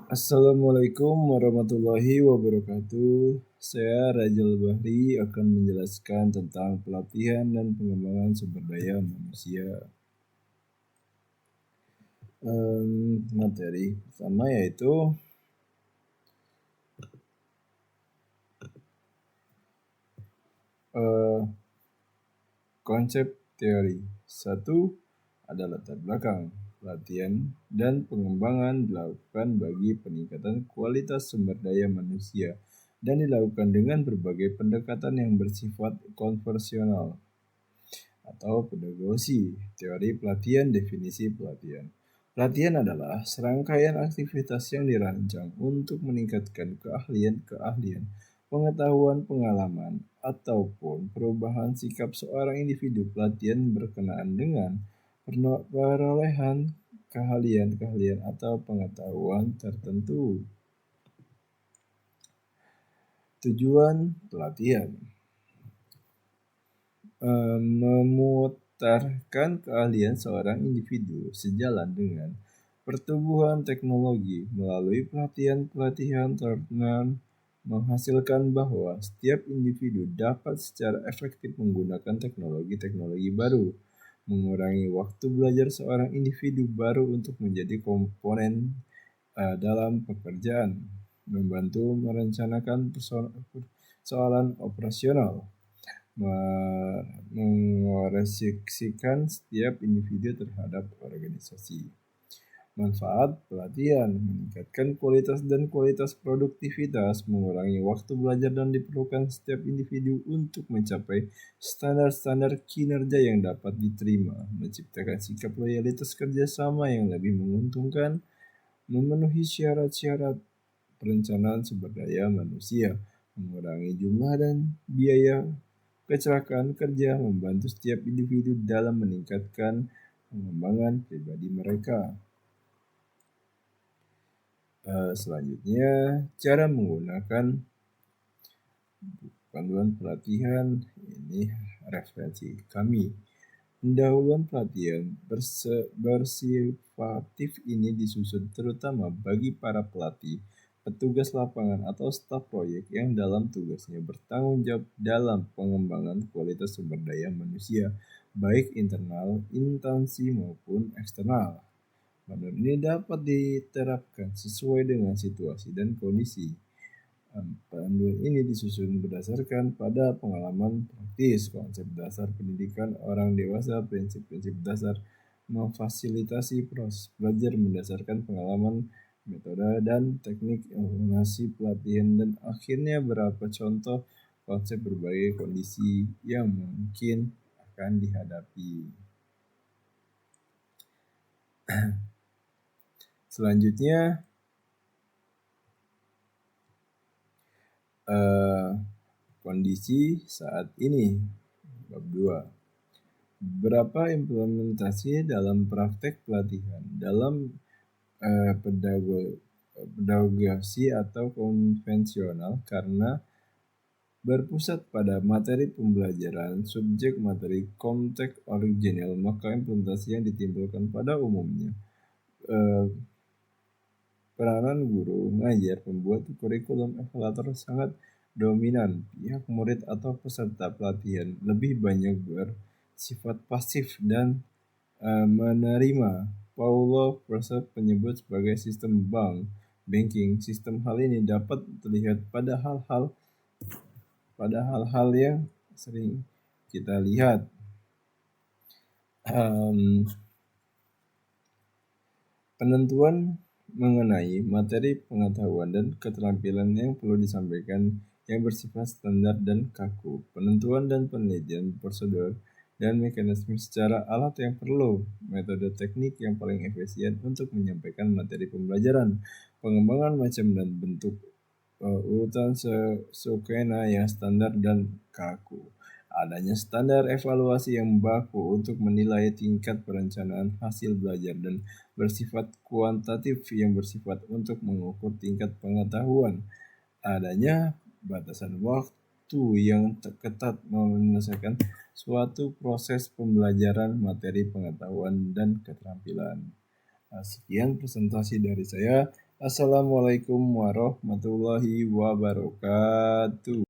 Assalamualaikum warahmatullahi wabarakatuh. Saya Rajal Bahri akan menjelaskan tentang pelatihan dan pengembangan sumber daya manusia. Materi pertama yaitu konsep teori. Satu ada latar belakang. Pelatihan dan pengembangan dilakukan bagi peningkatan kualitas sumber daya manusia dan dilakukan dengan berbagai pendekatan yang bersifat konversional atau pedagogi. Teori pelatihan, definisi pelatihan. Pelatihan adalah serangkaian aktivitas yang dirancang untuk meningkatkan keahlian, pengetahuan, pengalaman, ataupun perubahan sikap seorang individu. Pelatihan berkenaan dengan perolehan keahlian atau pengetahuan tertentu. Tujuan pelatihan memutarkan keahlian seorang individu sejalan dengan pertumbuhan teknologi. Melalui pelatihan terkenal menghasilkan bahwa setiap individu dapat secara efektif menggunakan teknologi baru, mengurangi waktu belajar seorang individu baru untuk menjadi komponen dalam pekerjaan, membantu merencanakan persoalan operasional, mengoreksikan setiap individu terhadap organisasi. Manfaat pelatihan meningkatkan kualitas produktivitas, mengurangi waktu belajar dan diperlukan setiap individu untuk mencapai standar kinerja yang dapat diterima, menciptakan sikap loyalitas kerjasama yang lebih menguntungkan, memenuhi syarat-syarat perencanaan sumber daya manusia, mengurangi jumlah dan biaya kecelakaan kerja, membantu setiap individu dalam meningkatkan pengembangan pribadi mereka. Selanjutnya, cara menggunakan panduan pelatihan. Ini referensi kami. Pendahuluan pelatihan bersifatif ini disusun terutama bagi para pelatih, petugas lapangan atau staf proyek yang dalam tugasnya bertanggung jawab dalam pengembangan kualitas sumber daya manusia, baik internal, instansi maupun eksternal. Panduan ini dapat diterapkan sesuai dengan situasi dan kondisi. Panduan ini disusun berdasarkan pada pengalaman praktis, konsep dasar pendidikan orang dewasa, prinsip-prinsip dasar memfasilitasi proses belajar berdasarkan pengalaman, metode dan teknik informasi pelatihan, dan akhirnya beberapa contoh konsep berbagai kondisi yang mungkin akan dihadapi. Selanjutnya, kondisi saat ini, bab 2. Beberapa implementasi dalam praktek pelatihan dalam pedagogi atau konvensional karena berpusat pada materi pembelajaran, subjek materi, konteks original, maka implementasi yang ditimbulkan pada umumnya peranan guru, mengajar, pembuat kurikulum, evaluator sangat dominan. Pihak murid atau peserta pelatihan lebih banyak bersifat pasif dan menerima. Paulo Freire menyebut sebagai sistem banking. Sistem hal ini dapat terlihat pada hal-hal yang sering kita lihat. Penentuan mengenai materi pengetahuan dan keterampilan yang perlu disampaikan yang bersifat standar dan kaku. Penentuan dan penelitian prosedur dan mekanisme secara alat yang perlu. Metode teknik yang paling efisien untuk menyampaikan materi pembelajaran. Pengembangan macam dan bentuk urutan skema yang standar dan kaku. Adanya standar evaluasi yang baku untuk menilai tingkat perencanaan hasil belajar dan bersifat kuantitatif yang bersifat untuk mengukur tingkat pengetahuan. Adanya batasan waktu yang ketat menyelesaikan suatu proses pembelajaran materi pengetahuan dan keterampilan. Sekian presentasi dari saya. Assalamualaikum warahmatullahi wabarakatuh.